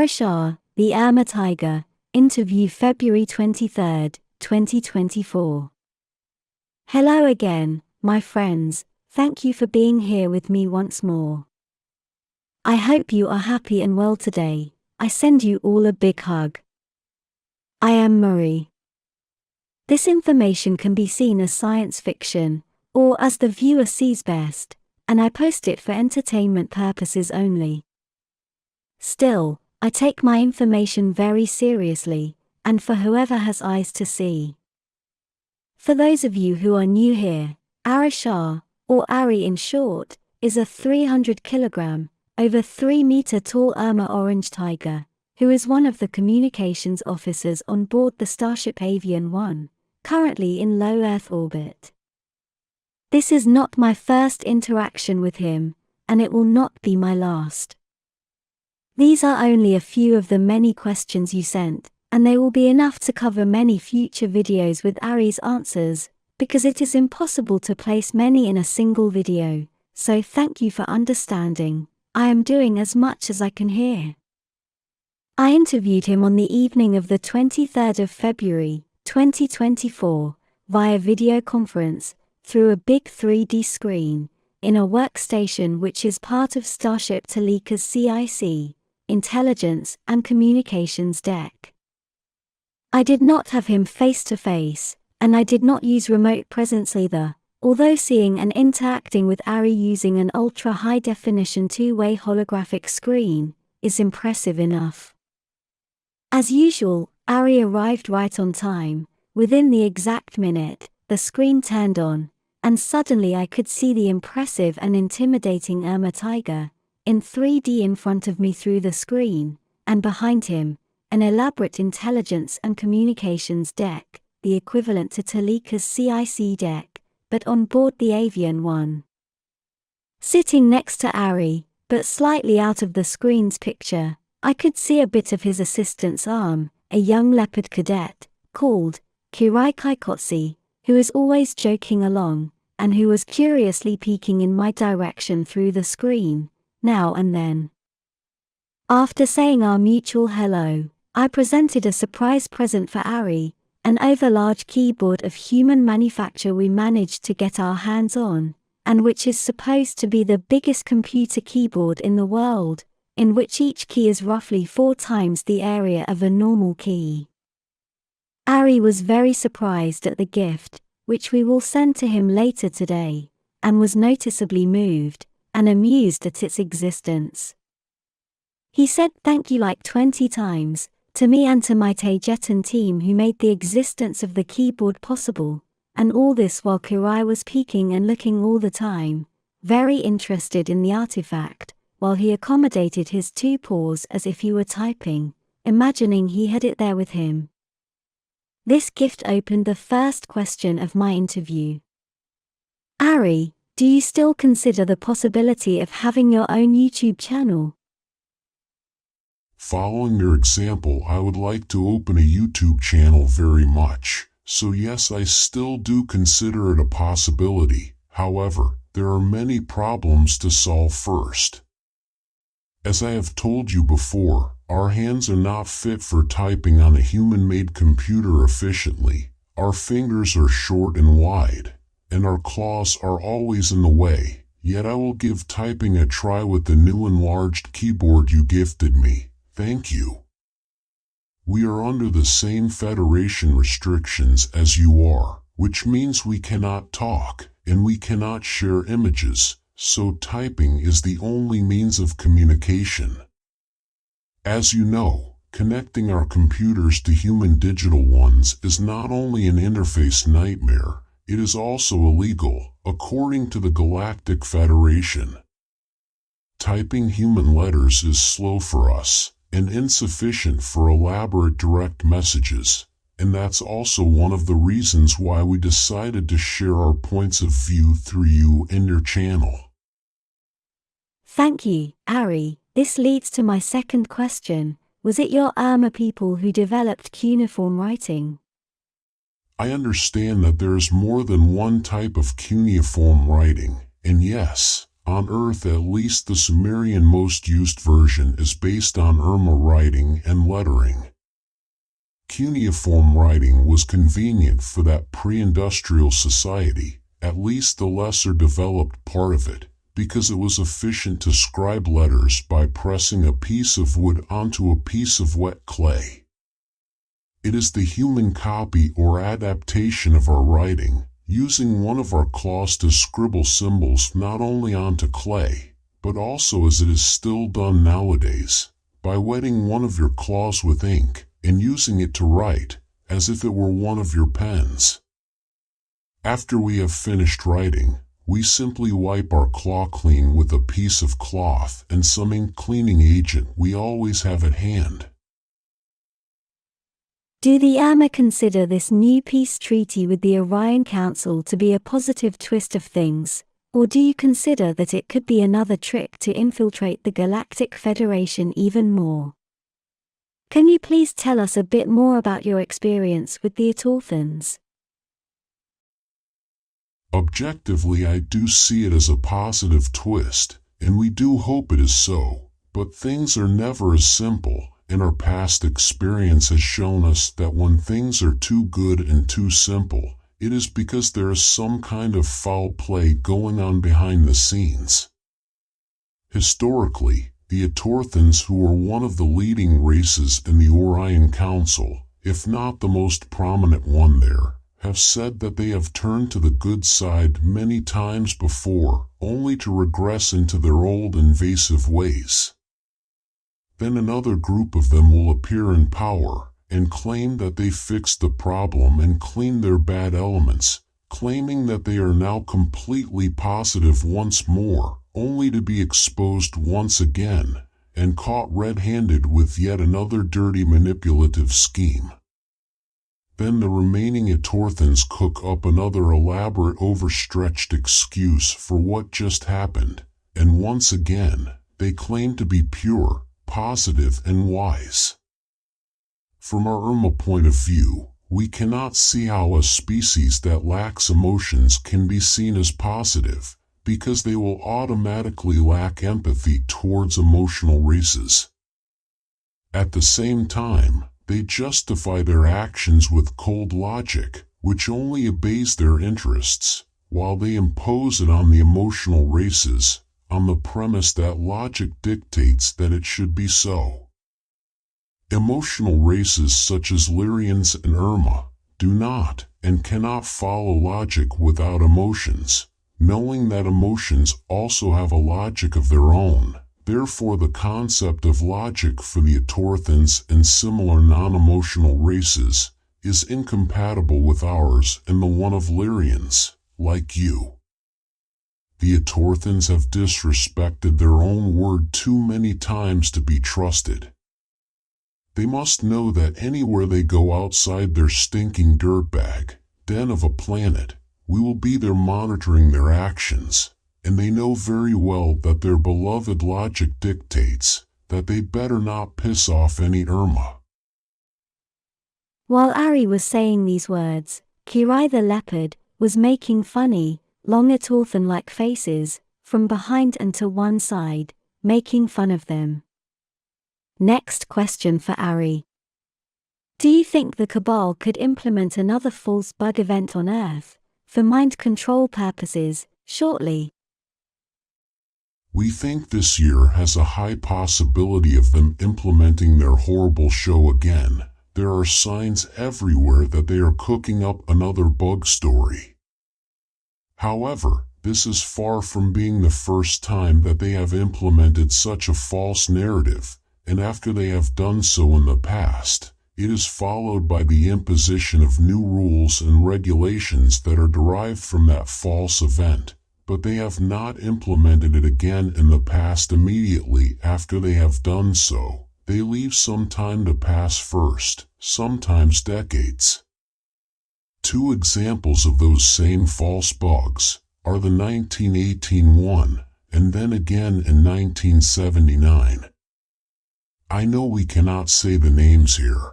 Arishah, the Urmah tiger. Interview February 23, 2024. Hello again, my friends. Thank you for being here with me once more. I hope you are happy and well today. I send you all a big hug. I am Mari. This information can be seen as science fiction, or as the viewer sees best, and I post it for entertainment purposes only. Still, I take my information very seriously, and for whoever has eyes to see. For those of you who are new here, Arishah, or Ari in short, is a 300 kilogram, over 3 meter tall Urmah orange tiger, who is one of the communications officers on board the starship Avyon 1, currently in low Earth orbit. This is not my first interaction with him, and it will not be my last. These are only a few of the many questions you sent, and they will be enough to cover many future videos with Ari's answers, because it is impossible to place many in a single video, so thank you for understanding. I am doing as much as I can here. I interviewed him on the evening of the 23rd of February, 2024, via video conference, through a big 3D screen, in a workstation which is part of Starship Toleka's CIC, Intelligence and Communications deck. I did not have him face to face, and I did not use remote presence either, although seeing and interacting with Ari using an ultra-high definition two-way holographic screen is impressive enough. As usual, Ari arrived right on time. Within the exact minute, the screen turned on, and suddenly I could see the impressive and intimidating Urmah tiger in 3D in front of me through the screen, and behind him, an elaborate intelligence and communications deck, the equivalent to Toleka's CIC deck, but on board the Avyon 1. Sitting next to Ari, but slightly out of the screen's picture, I could see a bit of his assistant's arm, a young leopard cadet, called Kaikotsi, who is always joking along, and who was curiously peeking in my direction through the screen, now and then. After saying our mutual hello, I presented a surprise present for Ari, an overlarge keyboard of human manufacture we managed to get our hands on, and which is supposed to be the biggest computer keyboard in the world, in which each key is roughly 4 times the area of a normal key. Ari was very surprised at the gift, which we will send to him later today, and was noticeably moved and amused at its existence. He said thank you like 20 times, to me and to my Taygeta team who made the existence of the keyboard possible, and all this while Kirai was peeking and looking all the time, very interested in the artifact, while he accommodated his 2 paws as if he were typing, imagining he had it there with him. This gift opened the first question of my interview. Ari, do you still consider the possibility of having your own YouTube channel? Following your example, I would like to open a YouTube channel very much, so yes, I still do consider it a possibility. However, there are many problems to solve first. As I have told you before, our hands are not fit for typing on a human-made computer efficiently. Our fingers are short and wide, and our claws are always in the way. Yet I will give typing a try with the new enlarged keyboard you gifted me. Thank you. We are under the same Federation restrictions as you are, which means we cannot talk, and we cannot share images, so typing is the only means of communication. As you know, connecting our computers to human digital ones is not only an interface nightmare, it is also illegal, according to the Galactic Federation. Typing human letters is slow for us, and insufficient for elaborate direct messages, and that's also one of the reasons why we decided to share our points of view through you and your channel. Thank you, Ari. This leads to my second question. Was it your Urmah people who developed cuneiform writing? I understand that there is more than one type of cuneiform writing, and yes, On Earth, at least the Sumerian most used version is based on Urmah writing and lettering. Cuneiform writing was convenient for that pre-industrial society, at least the lesser developed part of it, because it was efficient to scribe letters by pressing a piece of wood onto a piece of wet clay. It is the human copy or adaptation of our writing, using one of our claws to scribble symbols not only onto clay, but also, as it is still done nowadays, by wetting one of your claws with ink and using it to write, as if it were one of your pens. After we have finished writing, we simply wipe our claw clean with a piece of cloth and some ink cleaning agent we always have at hand. Do the Urmah consider this new peace treaty with the Orion Council to be a positive twist of things, or do you consider that it could be another trick to infiltrate the Galactic Federation even more? Can you please tell us a bit more about your experience with the Authorthans? Objectively, I do see it as a positive twist, and we do hope it is so, but things are never as simple. And our past experience has shown us that when things are too good and too simple, it is because there is some kind of foul play going on behind the scenes. Historically, the Authorthans, who are one of the leading races in the Orion Council, if not the most prominent one there, have said that they have turned to the good side many times before, only to regress into their old invasive ways. Then another group of them will appear in power and claim that they fixed the problem and cleaned their bad elements, claiming that they are now completely positive once more, only to be exposed once again and caught red-handed with yet another dirty manipulative scheme. Then the remaining Authorthans cook up another elaborate overstretched excuse for what just happened, and once again, they claim to be pure, positive and wise. From our Urmah point of view, we cannot see how a species that lacks emotions can be seen as positive, because they will automatically lack empathy towards emotional races. At the same time, they justify their actions with cold logic, which only obeys their interests, while they impose it on the emotional races, on the premise that logic dictates that it should be so. Emotional races such as Lyrians and Urmah do not and cannot follow logic without emotions, knowing that emotions also have a logic of their own. Therefore, the concept of logic for the Authorthans and similar non-emotional races is incompatible with ours and the one of Lyrians, like you. The Authorthans have disrespected their own word too many times to be trusted. They must know that anywhere they go outside their stinking dirtbag den of a planet, we will be there monitoring their actions, and they know very well that their beloved logic dictates that they better not piss off any Urmah. While Ari was saying these words, Kirai the leopard was making funny, long Authorthan-like faces, from behind and to one side, making fun of them. Next question for Ari. Do you think the Cabal could implement another false bug event on Earth, for mind control purposes, shortly? We think this year has a high possibility of them implementing their horrible show again. There are signs everywhere that they are cooking up another bug story. However, this is far from being the first time that they have implemented such a false narrative, and after they have done so in the past, it is followed by the imposition of new rules and regulations that are derived from that false event, but they have not implemented it again in the past immediately after they have done so. They leave some time to pass first, sometimes decades. Two examples of those same false bugs are the 1918 one, and then again in 1979. I know we cannot say the names here.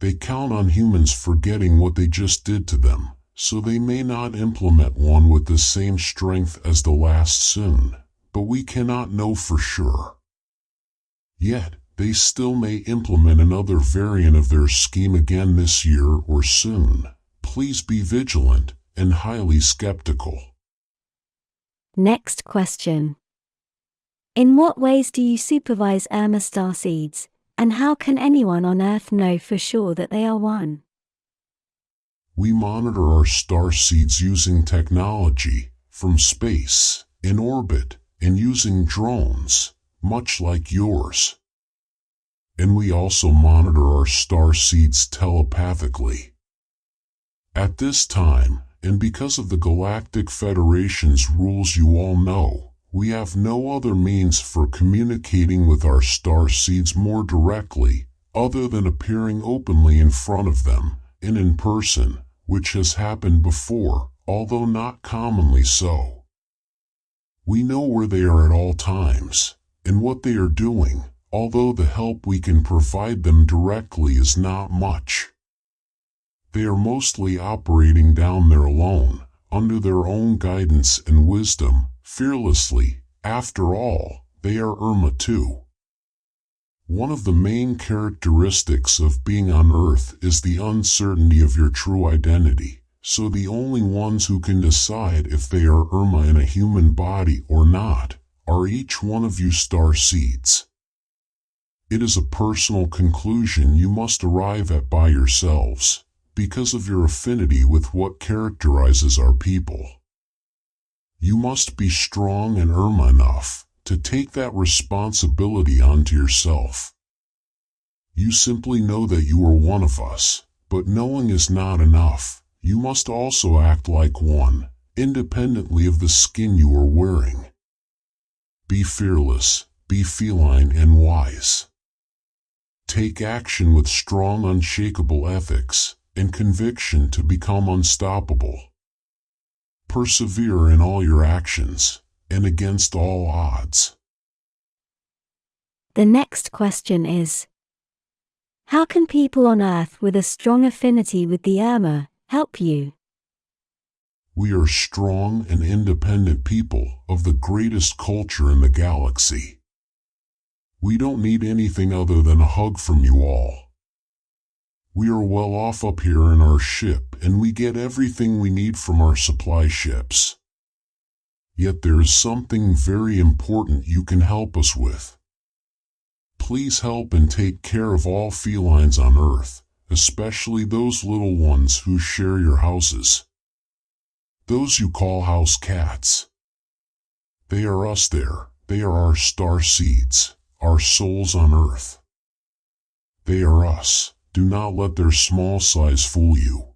They count on humans forgetting what they just did to them, so they may not implement one with the same strength as the last soon, but we cannot know for sure. Yet, they still may implement another variant of their scheme again this year or soon. Please be vigilant and highly skeptical. Next question. In what ways do you supervise Urmah starseeds, and how can anyone on Earth know for sure that they are one? We monitor our starseeds using technology from space, in orbit, and using drones, much like yours. And we also monitor our starseeds telepathically. At this time, and because of the Galactic Federation's rules you all know, we have no other means for communicating with our starseeds more directly, other than appearing openly in front of them, and in person, which has happened before, although not commonly so. We know where they are at all times, and what they are doing, although the help we can provide them directly is not much. They are mostly operating down there alone, under their own guidance and wisdom, fearlessly. After all, they are Urmah too. One of the main characteristics of being on Earth is the uncertainty of your true identity, so the only ones who can decide if they are Urmah in a human body or not are each one of you starseeds. It is a personal conclusion you must arrive at by yourselves, because of your affinity with what characterizes our people. You must be strong and Urmah enough to take that responsibility onto yourself. You simply know that you are one of us, but knowing is not enough. You must also act like one, independently of the skin you are wearing. Be fearless, be feline and wise. Take action with strong, unshakable ethics and conviction to become unstoppable. Persevere in all your actions, and against all odds. The next question is: how can people on Earth with a strong affinity with the Urmah help you? We are strong and independent people of the greatest culture in the galaxy. We don't need anything other than a hug from you all. We are well off up here in our ship, and we get everything we need from our supply ships. Yet there is something very important you can help us with. Please help and take care of all felines on Earth, especially those little ones who share your houses. Those you call house cats. They are us there. They are our starseeds, our souls on Earth. They are us. Do not let their small size fool you.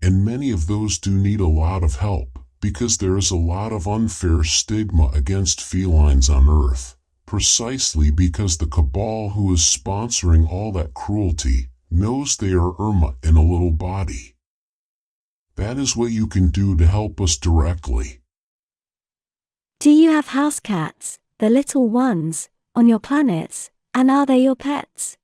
And many of those do need a lot of help, because there is a lot of unfair stigma against felines on Earth, precisely because the cabal who is sponsoring all that cruelty knows they are Urmah in a little body. That is what you can do to help us directly. Do you have house cats, the little ones, on your planets, and are they your pets?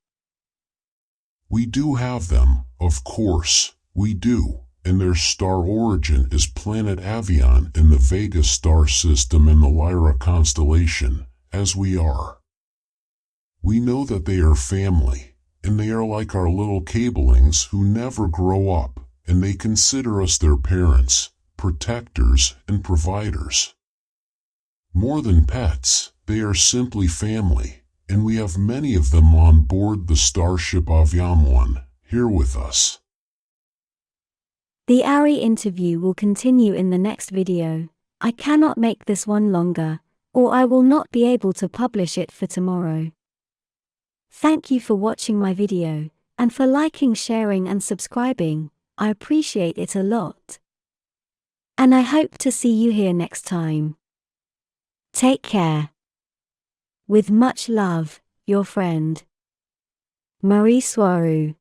We do have them, of course, we do, and their star origin is planet Avyon in the Vega star system in the Lyra constellation, as we are. We know that they are family, and they are like our little cablings who never grow up, and they consider us their parents, protectors, and providers. More than pets, they are simply family. And we have many of them on board the starship Avyon 1, here with us. The Ari interview will continue in the next video. I cannot make this one longer, or I will not be able to publish it for tomorrow. Thank you for watching my video, and for liking, sharing and subscribing. I appreciate it a lot. And I hope to see you here next time. Take care. With much love, your friend, Mari Swaruu.